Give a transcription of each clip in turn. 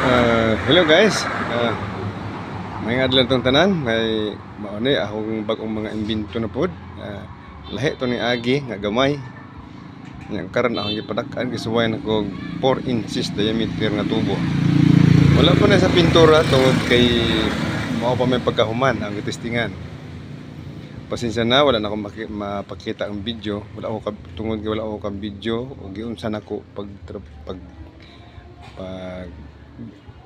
Hello guys. May adlaw tong tanan, may mauni akong bag-ong mga imbento na pod. Lahi to ni agi nga gamay. Nya karon akong gipadak-an gisuwayan ako 4 inches diameter nga tubo. Wala pa na sa pintura tungod kay mao pa may pagkahuman ang testingan. Pasensya na, wala na akong mapakita ang video. Wala ako tungod kay wala ako kang video ug giunsa nako pag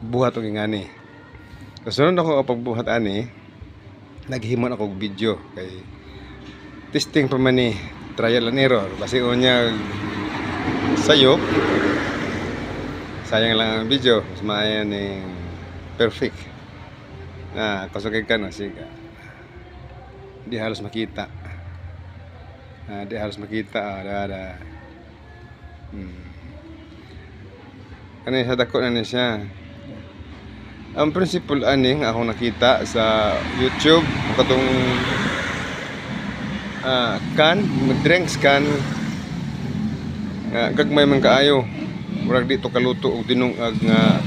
buhat og ingani. Kasunod ako pagbuhat ani, naghimon ako og video kay testing pa man ni, trial and error. Kasi unya sayop, sayang lang ang video, mas maayo ning perfect. Kasugay ka no siga. Di halos makita. Di halos makita ada. Kani sa dako na ni siya. Ang principle ani nga akong nakita sa YouTube katong drinks can gagmay man kaayo. Murag dito kaluto og dinungag nga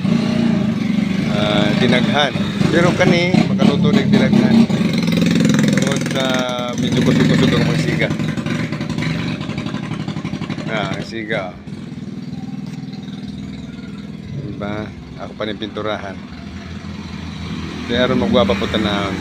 dinaghan. Pero kani makaluto ning dinaghan. Tungod sa medyo kusog-kusog ang mga siga. Siga. Diba? Ako pa ni pinturahan. Kaya ron magwapa po tanawon.